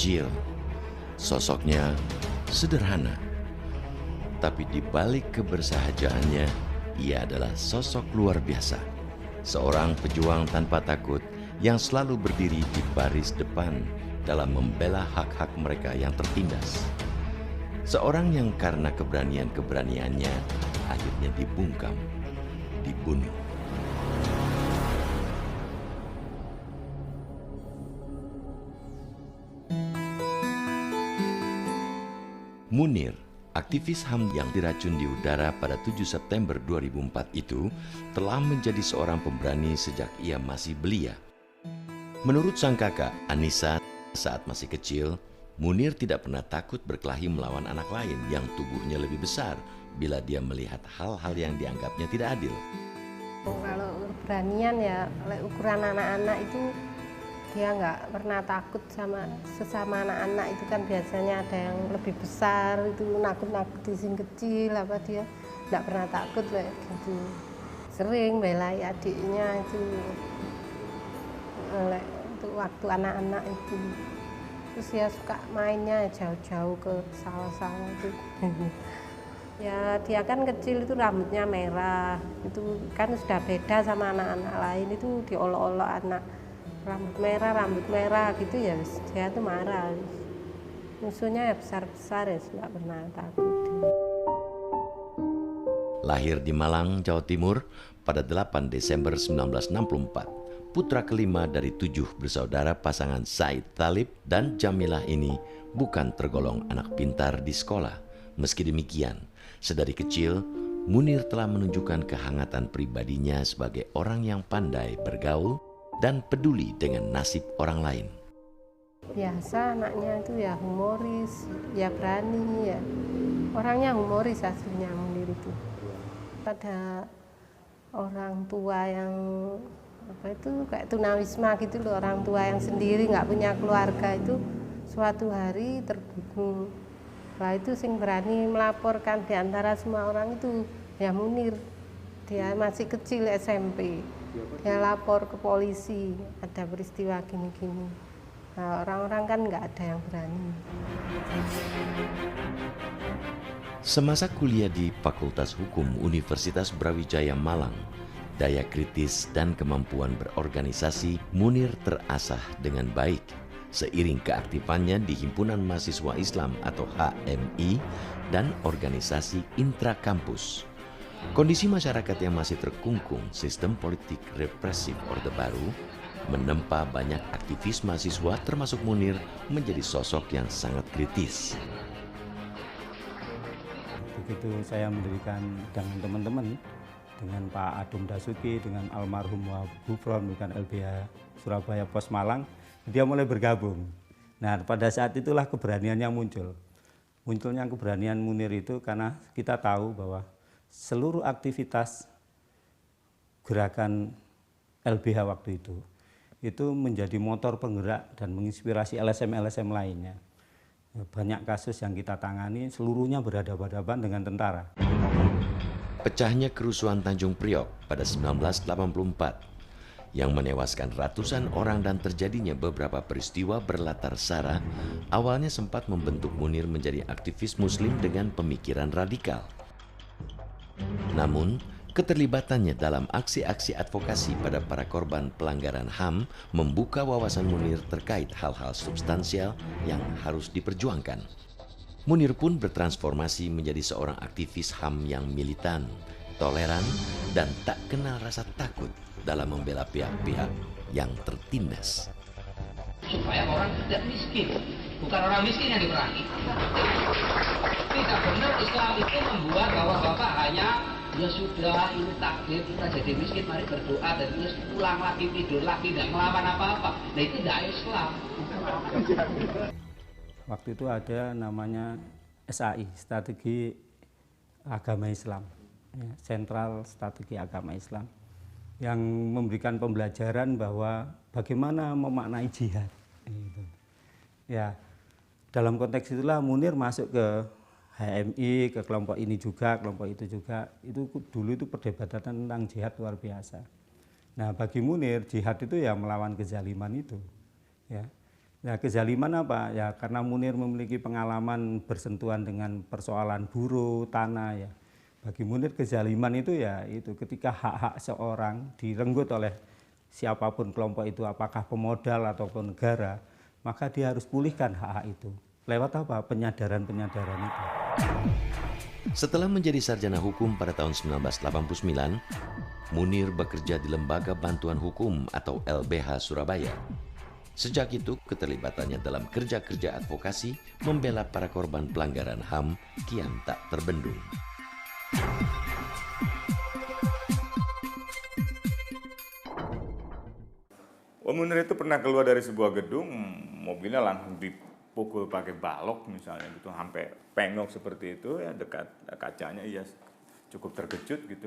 kecil. Sosoknya sederhana, tapi di balik kebersahajaannya, ia adalah sosok luar biasa. Seorang pejuang tanpa takut yang selalu berdiri di baris depan dalam membela hak-hak mereka yang tertindas. Seorang yang karena keberaniannya akhirnya dibungkam, dibunuh. Munir, aktivis HAM yang diracun di udara pada 7 September 2004 itu telah menjadi seorang pemberani sejak ia masih belia. Menurut sang kakak, Anissa, saat masih kecil, Munir tidak pernah takut berkelahi melawan anak lain yang tubuhnya lebih besar bila dia melihat hal-hal yang dianggapnya tidak adil. Kalau keberanian ya, ukuran anak-anak itu dia nggak pernah takut sama sesama anak-anak. Itu kan biasanya ada yang lebih besar, itu nakut-nakuti sing kecil, apa dia nggak pernah takut kayak gitu. Sering belai adiknya itu waktu anak-anak itu. Terus ya suka mainnya jauh-jauh ke sawah-sawah itu. Ya dia kan kecil itu rambutnya merah, itu kan sudah beda sama anak-anak lain, itu diolok-olok anak rambut merah gitu ya, dia tuh marah. Musuhnya ya besar-besar ya, nggak pernah takut. Lahir di Malang, Jawa Timur pada 8 Desember 1964. Putra kelima dari 7 bersaudara pasangan Said Talib dan Jamilah ini bukan tergolong anak pintar di sekolah. Meski demikian, sedari kecil, Munir telah menunjukkan kehangatan pribadinya sebagai orang yang pandai bergaul dan peduli dengan nasib orang lain. Biasa anaknya itu ya humoris, ya berani, ya orangnya humoris aslinya Munir itu. Pada orang tua yang apa itu kayak tunawisma gitu loh, orang tua yang sendiri nggak punya keluarga itu suatu hari terbunuh. Wah itu sing berani melaporkan di antara semua orang itu ya Munir. Dia masih kecil SMP, dia lapor ke polisi ada peristiwa gini-gini. Nah, orang-orang kan nggak ada yang berani. Semasa kuliah di Fakultas Hukum Universitas Brawijaya Malang, daya kritis dan kemampuan berorganisasi Munir terasah dengan baik seiring keaktifannya di Himpunan Mahasiswa Islam atau HMI dan organisasi intrakampus. Kondisi masyarakat yang masih terkungkung sistem politik represif Orde Baru menempa banyak aktivis mahasiswa termasuk Munir menjadi sosok yang sangat kritis. Begitu saya mendirikan dengan teman-teman, dengan Pak Adum Dasuki, dengan almarhum Wahab Gufron, bukan LBH Surabaya Pos Malang, dia mulai bergabung. Nah pada saat itulah keberaniannya muncul. Munculnya keberanian Munir itu karena kita tahu bahwa seluruh aktivitas gerakan LBH waktu itu menjadi motor penggerak dan menginspirasi LSM-LSM lainnya. Banyak kasus yang kita tangani seluruhnya berhadapan-hadapan dengan tentara. Pecahnya kerusuhan Tanjung Priok pada 1984 yang menewaskan ratusan orang dan terjadinya beberapa peristiwa berlatar sara awalnya sempat membentuk Munir menjadi aktivis muslim dengan pemikiran radikal. Namun, keterlibatannya dalam aksi-aksi advokasi pada para korban pelanggaran HAM membuka wawasan Munir terkait hal-hal substansial yang harus diperjuangkan. Munir pun bertransformasi menjadi seorang aktivis HAM yang militan, toleran, dan tak kenal rasa takut dalam membela pihak-pihak yang tertindas. Supaya orang tidak miskin, bukan orang miskin yang diperangi. Tidak benar Islam itu membuat bahwa Bapak hanya ya sudah ini takdir kita jadi miskin, mari berdoa dan terus pulang lagi, tidur lagi, tidak melawan apa-apa. Nah itu tidak Islam. Waktu itu ada namanya SAI, Strategi Agama Islam, ya, Sentral Strategi Agama Islam, yang memberikan pembelajaran bahwa bagaimana memaknai jihad. Gitu. Ya, dalam konteks itulah Munir masuk ke HMI, ke kelompok ini juga, kelompok itu juga. Itu dulu itu perdebatan tentang jihad luar biasa. Nah, bagi Munir jihad itu ya melawan kezaliman itu. Ya. Ya, kezaliman apa? Ya karena Munir memiliki pengalaman bersentuhan dengan persoalan buruh, tanah ya. Bagi Munir kezaliman itu ya itu ketika hak-hak seorang direnggut oleh siapapun kelompok itu, apakah pemodal ataupun negara, maka dia harus pulihkan hak-hak itu. Lewat apa? Penyadaran-penyadaran itu. Setelah menjadi sarjana hukum pada tahun 1989, Munir bekerja di Lembaga Bantuan Hukum atau LBH Surabaya. Sejak itu, keterlibatannya dalam kerja-kerja advokasi membela para korban pelanggaran HAM kian tak terbendung. Munir itu pernah keluar dari sebuah gedung, mobilnya langsung dipukul pakai balok misalnya gitu, sampai pengok seperti itu ya, dekat kacanya, ya cukup terkejut gitu.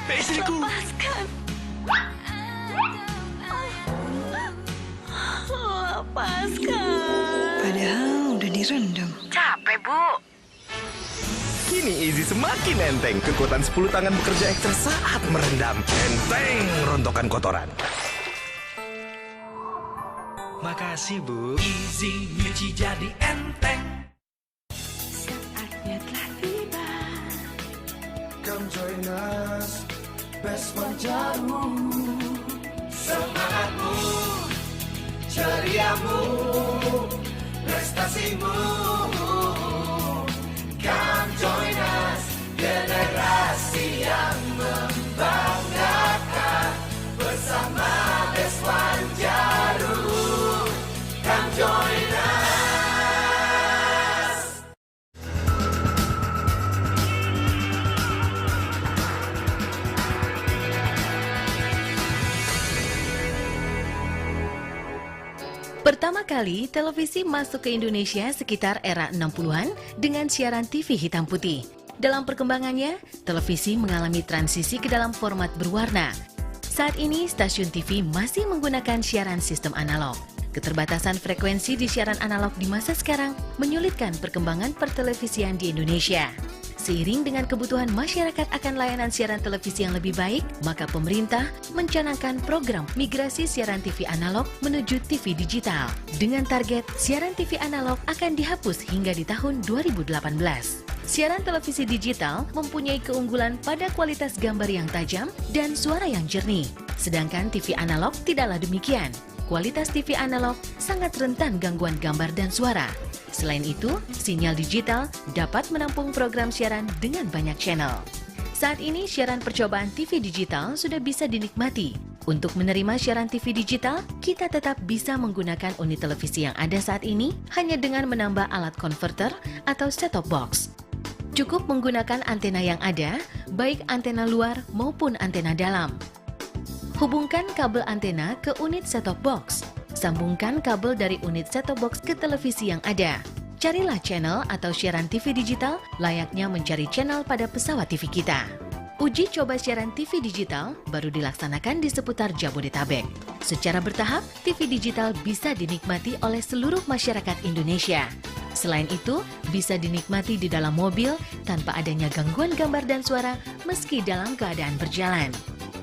Istriku. Lepaskan. Lepaskan. Padahal udah direndam. Capek, Bu. Kini Easy semakin enteng. Kekuatan 10 tangan bekerja ekstra saat merendam. Enteng rontokan kotoran. Makasih, Bu. Easy nyuci jadi enteng. Saatnya telah tiba. Come join us, best manjamu. Semangatmu, ceriamu, prestasimu. Come join us, generasi yang membanggakan. Bersama Deswan Jarum, come join us. Pertama kali, televisi masuk ke Indonesia sekitar era 60-an dengan siaran TV hitam putih. Dalam perkembangannya, televisi mengalami transisi ke dalam format berwarna. Saat ini, stasiun TV masih menggunakan siaran sistem analog. Keterbatasan frekuensi di siaran analog di masa sekarang menyulitkan perkembangan pertelevisian di Indonesia. Seiring dengan kebutuhan masyarakat akan layanan siaran televisi yang lebih baik, maka pemerintah mencanangkan program migrasi siaran TV analog menuju TV digital. Dengan target siaran TV analog akan dihapus hingga di tahun 2018. Siaran televisi digital mempunyai keunggulan pada kualitas gambar yang tajam dan suara yang jernih. Sedangkan TV analog tidaklah demikian. Kualitas TV analog sangat rentan gangguan gambar dan suara. Selain itu, sinyal digital dapat menampung program siaran dengan banyak channel. Saat ini, siaran percobaan TV digital sudah bisa dinikmati. Untuk menerima siaran TV digital, kita tetap bisa menggunakan unit televisi yang ada saat ini hanya dengan menambah alat konverter atau set-top box. Cukup menggunakan antena yang ada, baik antena luar maupun antena dalam. Hubungkan kabel antena ke unit set-top box. Sambungkan kabel dari unit set-top box ke televisi yang ada. Carilah channel atau siaran TV digital layaknya mencari channel pada pesawat TV kita. Uji coba siaran TV digital baru dilaksanakan di seputar Jabodetabek. Secara bertahap, TV digital bisa dinikmati oleh seluruh masyarakat Indonesia. Selain itu, bisa dinikmati di dalam mobil tanpa adanya gangguan gambar dan suara meski dalam keadaan berjalan.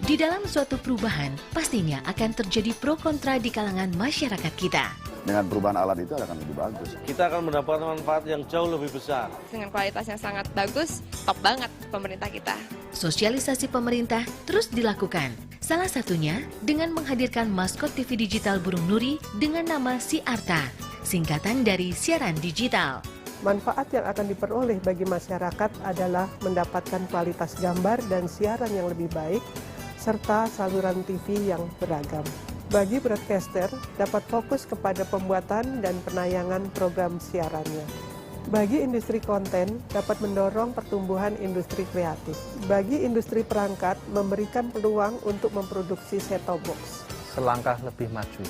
Di dalam suatu perubahan, pastinya akan terjadi pro kontra di kalangan masyarakat kita. Dengan perubahan alat itu akan lebih bagus. Kita akan mendapatkan manfaat yang jauh lebih besar. Dengan kualitas yang sangat bagus, top banget pemerintah kita. Sosialisasi pemerintah terus dilakukan. Salah satunya dengan menghadirkan maskot TV digital burung nuri dengan nama Siarta, singkatan dari siaran digital. Manfaat yang akan diperoleh bagi masyarakat adalah mendapatkan kualitas gambar dan siaran yang lebih baik, serta saluran TV yang beragam. Bagi broadcaster, dapat fokus kepada pembuatan dan penayangan program siarannya. Bagi industri konten, dapat mendorong pertumbuhan industri kreatif. Bagi industri perangkat, memberikan peluang untuk memproduksi set-top box. Selangkah lebih maju.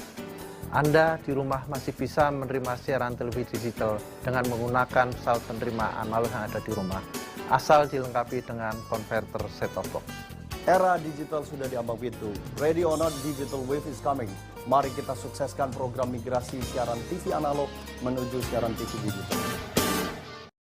Anda di rumah masih bisa menerima siaran televisi digital dengan menggunakan pesawat penerima analog yang ada di rumah, asal dilengkapi dengan konverter set-top box. Era digital sudah diambang pintu. Ready or not, digital wave is coming. Mari kita sukseskan program migrasi siaran TV analog menuju siaran TV digital.